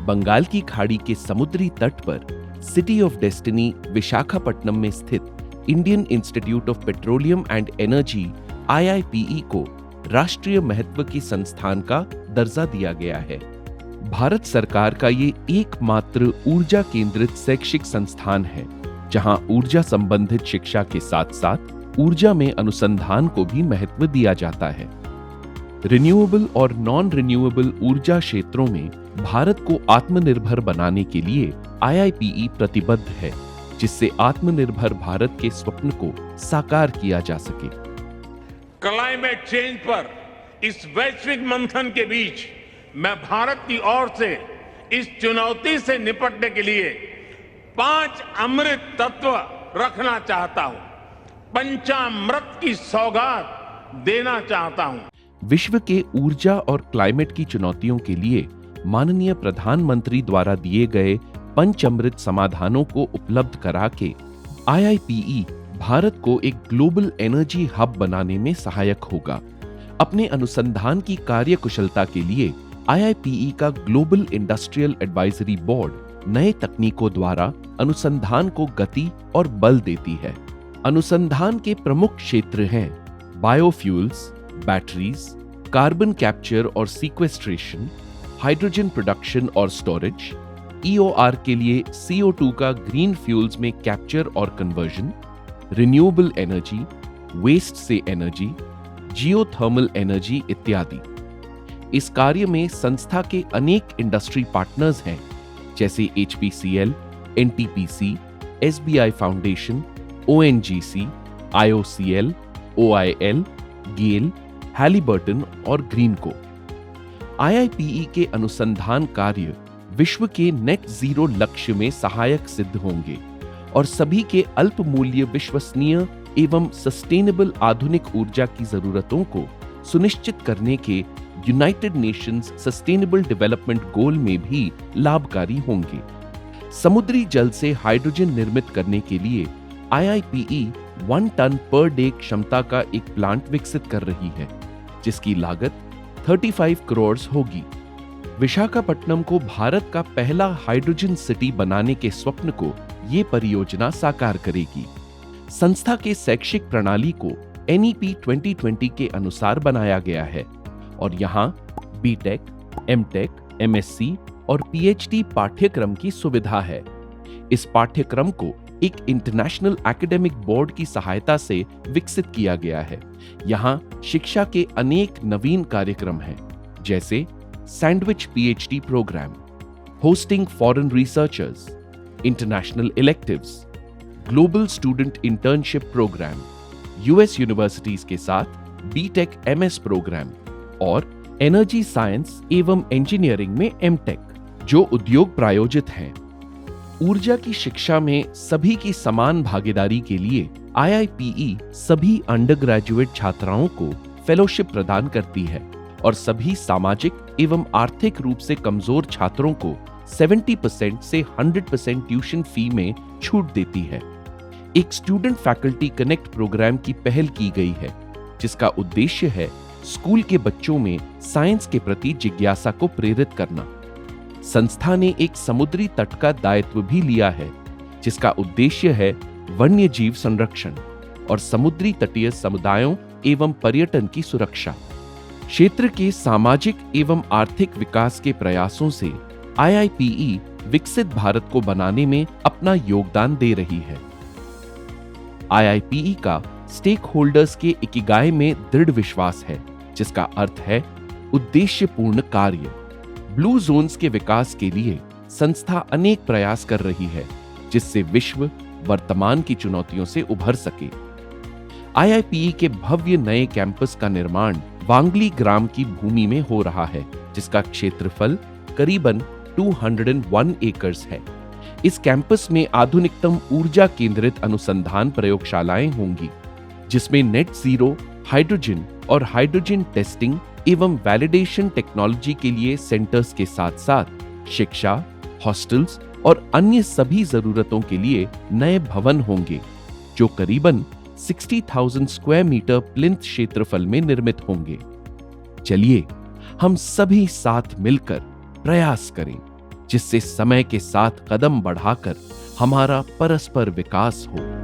बंगाल की खाड़ी के समुद्री तट पर सिटी ऑफ डेस्टिनी विशाखापट्टनम में स्थित Indian institute of petroleum and energy IIPE को राष्ट्रीय महत्व की संस्थान का दर्जा दिया गया है। भारत सरकार का ये एकमात्र ऊर्जा केंद्रित शैक्षिक संस्थान है जहां ऊर्जा संबंधित शिक्षा के साथ साथ ऊर्जा में अनुसंधान को भी महत्व दिया जाता है। रिन्यूएबल और नॉन रिन्यूएबल ऊर्जा क्षेत्रों में भारत को आत्मनिर्भर बनाने के लिए IIPE प्रतिबद्ध है, जिससे आत्मनिर्भर भारत के स्वप्न को साकार किया जा सके। क्लाइमेट चेंज पर इस वैश्विक मंथन के बीच मैं भारत की ओर से इस चुनौती से निपटने के लिए 5 अमृत तत्व रखना चाहता हूं, पंचामृत की सौगात देना चाहता हूं। विश्व के ऊर्जा और क्लाइमेट की चुनौतियों के लिए माननीय प्रधानमंत्री द्वारा दिए गए पंचामृत समाधानों को उपलब्ध करा के IIPE भारत को एक ग्लोबल एनर्जी हब बनाने में सहायक होगा। अपने अनुसंधान की कार्यकुशलता के लिए IIPE का ग्लोबल इंडस्ट्रियल एडवाइजरी बोर्ड नए तकनीकों द्वारा अनुसंधान को गति और बल देती है। अनुसंधान के प्रमुख क्षेत्र हैं बायोफ्यूल्स, बैटरीज, कार्बन कैप्चर और सीक्वेस्ट्रेशन, हाइड्रोजन प्रोडक्शन और स्टोरेज, EOR के लिए CO2 का ग्रीन फ्यूल्स में कैप्चर और कन्वर्जन, रिन्यूएबल एनर्जी, वेस्ट से एनर्जी, जियोथर्मल एनर्जी इत्यादि। इस कार्य में संस्था के अनेक इंडस्ट्री पार्टनर्स हैं, जैसे HPCL, NTPC, SBI foundation, ONGC, IOCL, OIL, गेल, हैलिबर्टन और ग्रीनको। IIPE के अनुसंधान कार्य विश्व के नेट जीरो लक्ष्य में सहायक सिद्ध होंगे और सभी के अल्प मूल्य, विश्वसनीय एवं सस्टेनेबल आधुनिक ऊर्जा की जरूरतों को सुनिश्चित करने के United Nations sustainable development goal में भी लाभकारी होंगे। समुद्री जल से हाइड्रोजन निर्मित करने के लिए IIPE 1 टन पर डे क्षमता का एक प्लांट विकसित कर रही है, जिसकी लागत 35 करोड़ होगी। विशाखापट्टनम को भारत का पहला हाइड्रोजन सिटी बनाने के स्वप्न को ये परियोजना साकार करेगी। संस्था के शैक्षिक प्रणाली को NEP 2020 के अनुसार बनाया गया है और यहाँ BTech, MTech, MSc और PhD पाठ्यक्रम की सुविधा है। इस पाठ्यक्रम को एक इंटरनेशनल एकेडमिक बोर्ड की सहायता से विकसित किया गया है। यहाँ शिक्षा के अनेक नवीन कार्यक्रम हैं, जैसे sandwich PhD program, hosting foreign researchers, international electives, global student internship program, US universities के साथ BTech MS प्रोग्राम और एनर्जी साइंस एवं इंजीनियरिंग में MTech, जो उद्योग प्रायोजित हैं। ऊर्जा की शिक्षा में सभी की समान भागीदारी के लिए IIPE सभी अंडर ग्रेजुएट छात्राओं को फेलोशिप प्रदान करती है और सभी सामाजिक एवं आर्थिक रूप से कमजोर छात्रों को 70% से 100% ट्यूशन फी में छूट देती है। एक स्टूडेंट फैकल्टी कनेक्ट प्रोग्राम की पहल की गई है, जिसका उद्देश्य है स्कूल के बच्चों में साइंस के प्रति जिज्ञासा को प्रेरित करना। संस्था ने एक समुद्री तट का दायित्व भी लिया है, जिसका उद्देश्य है वन्य जीव संरक्षण और समुद्री तटीय समुदायों एवं पर्यटन की सुरक्षा। क्षेत्र के सामाजिक एवं आर्थिक विकास के प्रयासों से IIPE विकसित भारत को बनाने में अपना योगदान दे रही है। IIPE का स्टेक होल्डर्स के इकिगाई में दृढ़ विश्वास है, जिसका अर्थ है उद्देश्यपूर्ण कार्य। ब्लू जोन्स के विकास के लिए संस्था अनेक प्रयास कर रही है, जिससे विश्व वर्तमान की चुनौतियों से उभर सके। IIPE के भव्य नए कैंपस का निर्माण वांगली ग्राम की भूमि में हो रहा है, जिसका क्षेत्रफल करीबन 201 एकड़ है। इस कैंपस में आधुनिकतम ऊर्जा केंद्रित अनुसंधान प्रयोगशालाएं होंगी, जिसमें नेट जीरो, हाइड्रोजन और हाइड्रोजन टेस्टिंग एवं वैलिडेशन टेक्नोलॉजी के लिए सेंटर्स के साथ साथ शिक्षा, हॉस्टल्स और अन्य सभी जरूरतों के लिए नए भवन होंगे, जो करीबन 60,000 स्क्वायर मीटर प्लिंथ क्षेत्रफल में निर्मित होंगे। चलिए हम सभी साथ मिलकर प्रयास करें। जिससे समय के साथ कदम बढ़ाकर हमारा परस्पर विकास हो।